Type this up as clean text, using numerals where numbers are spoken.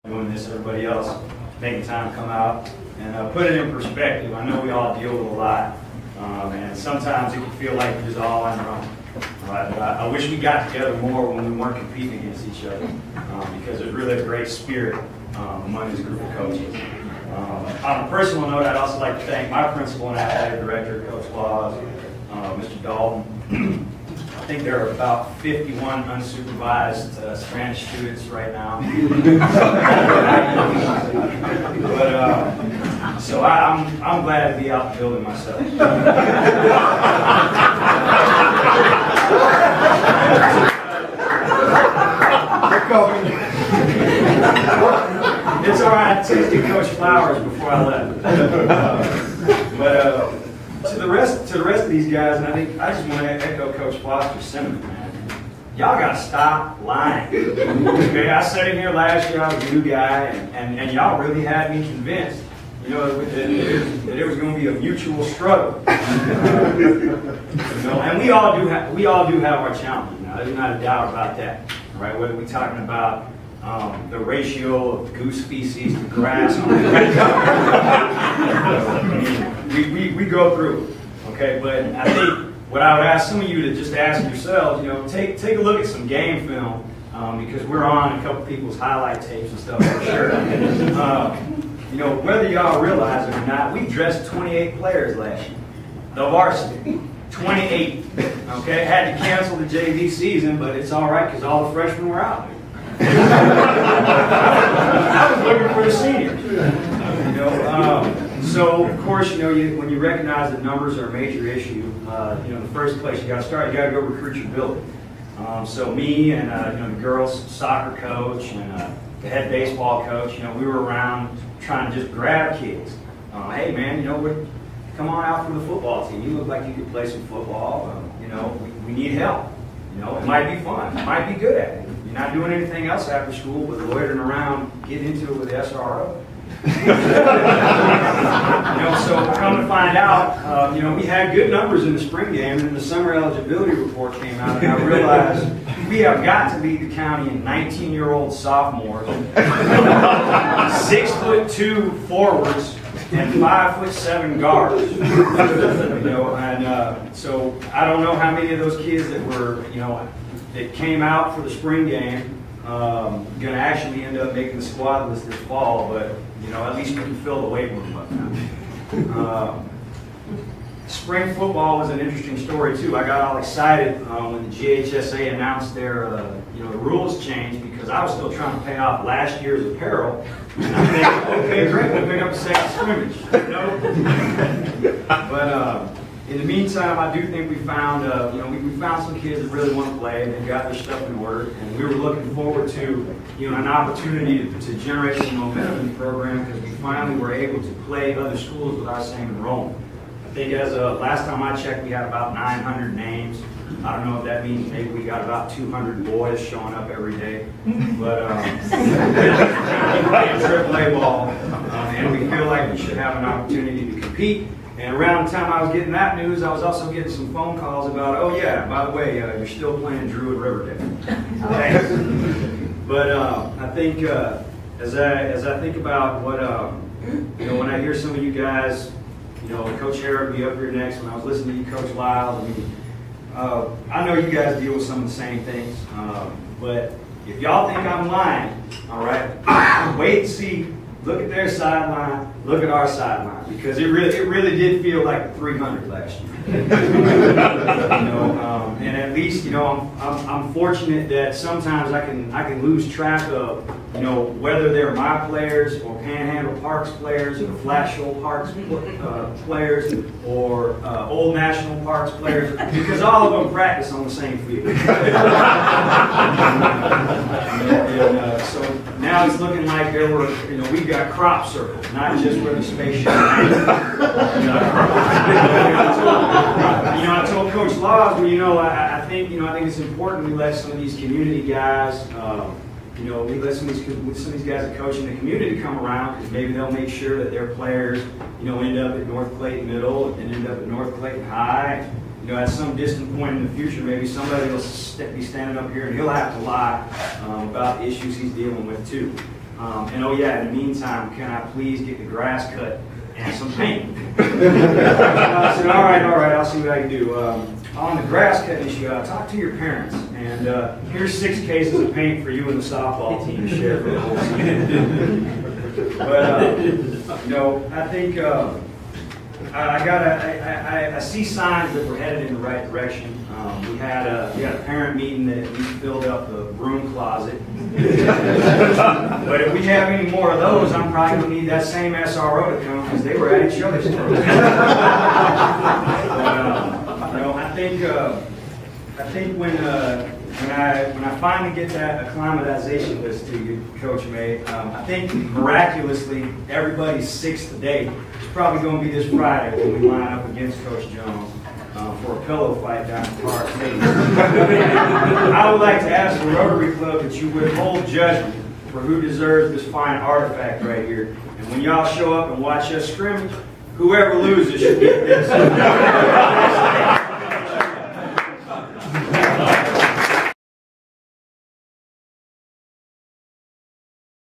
doing this, everybody else making time to come out and put it in perspective. I know we all deal with a lot, and sometimes it can feel like we're just all on our own. But I wish we got together more when we weren't competing against each other, because there's really a great spirit among this group of coaches. On a personal note, I'd also like to thank my principal and athletic director, Coach Laws, Mr. Dalton. I think there are about 51 unsupervised Spanish students right now. But so I'm glad to be out building myself. It's all right. I tasted Coach Flowers before I left. But to the rest of these guys, and I just want to echo Coach Foster's sentiment, man. Y'all got to stop lying. Okay, I sat in here last year, I was a new guy, and y'all really had me convinced, you know, that it was going to be a mutual struggle. You know, and we all do have our challenges. Now, there's not a doubt about that, right? Whether we're talking about the ratio of goose feces to grass on the we go through it, okay? But I think what I would ask some of you to just ask yourselves, you know, take a look at some game film, because we're on a couple people's highlight tapes and stuff for sure. You know, whether y'all realize it or not, we dressed 28 players last year, the varsity, 28. Okay, had to cancel the JV season, but it's all right because all the freshmen were out there. I was looking for the seniors. You know, so of course, you know, when you recognize that numbers are a major issue, you know, the first place you got to start, you got to go recruit your building. So me and you know, the girls' soccer coach and the head baseball coach, you know, we were around trying to just grab kids. Hey man, you know, come on out for the football team. You look like you could play some football. You know, we need help. You know, it might be fun. You might be good at it. You're not doing anything else after school but loitering around, getting into it with the SRO. You know, so come to find out, you know, we had good numbers in the spring game, and then the summer eligibility report came out, and I realized we have got to lead the county in 19-year-old sophomores, 6'2" forwards, and 5'7" guards. You know, and so I don't know how many of those kids that were, you know, that came out for the spring game going to actually end up making the squad list this fall, but you know, at least we can fill the weight room up now. Spring football was an interesting story too. I got all excited when the GHSA announced their you know, the rules changed, because I was still trying to pay off last year's apparel. And I'm thinking, okay, great, we'll pick up a second scrimmage. You know? But in the meantime, I do think we found, you know, we found some kids that really want to play, and they got their stuff in order, and we were looking forward to, you know, an opportunity to generate some momentum in the program, because we finally were able to play other schools with our same enrollment. I think as last time I checked, we had about 900 names. I don't know if that means maybe we got about 200 boys showing up every day, but we play AAA ball, and we feel like we should have an opportunity to compete. And around the time I was getting that news, I was also getting some phone calls about, oh yeah, by the way, you're still playing Druid Riverdale. But I think as I think about what, you know, when I hear some of you guys, you know, Coach Harrod will be up here next. When I was listening to you, Coach Lyles, I mean, I know you guys deal with some of the same things, but if y'all think I'm lying, all right, wait and see. Look at their sideline, look at our sideline, because it really did feel like 300 last year. You know, and at least, you know, I'm fortunate that sometimes I can lose track of, you know, whether they're my players or Panhandle Parks players or Flat Shoal Parks players or Old National Parks players, because all of them practice on the same field. So now it's looking like there were, you know, we've got crop circles, not just where the spaceship lands. You know, I told Coach Laws, well, you know, I think it's important we let some of these community guys, you know, we let some of these guys that coach in the community come around, because maybe they'll make sure that their players, you know, end up at North Clayton Middle and end up at North Clayton High. You know, at some distant point in the future, maybe somebody will be standing up here and he'll have to lie about the issues he's dealing with too. And oh yeah, in the meantime, can I please get the grass cut and some paint? I said, all right, I'll see what I can do. On the grass cutting issue, talk to your parents. And here's 6 cases of paint for you and the softball team to share for the whole season. But, I think I see signs that we're headed in the right direction. We had a parent meeting that we filled up the broom closet. But if we have any more of those, I'm probably going to need that same SRO to come because they were at each other's throats. I think when I finally get that acclimatization list to you, Coach May, I think miraculously everybody's 6th day is probably going to be this Friday when we line up against Coach Jones for a pillow fight down at Park Stadium. I would like to ask the Rotary Club that you withhold judgment for who deserves this fine artifact right here. And when y'all show up and watch us scrimmage, whoever loses should get this.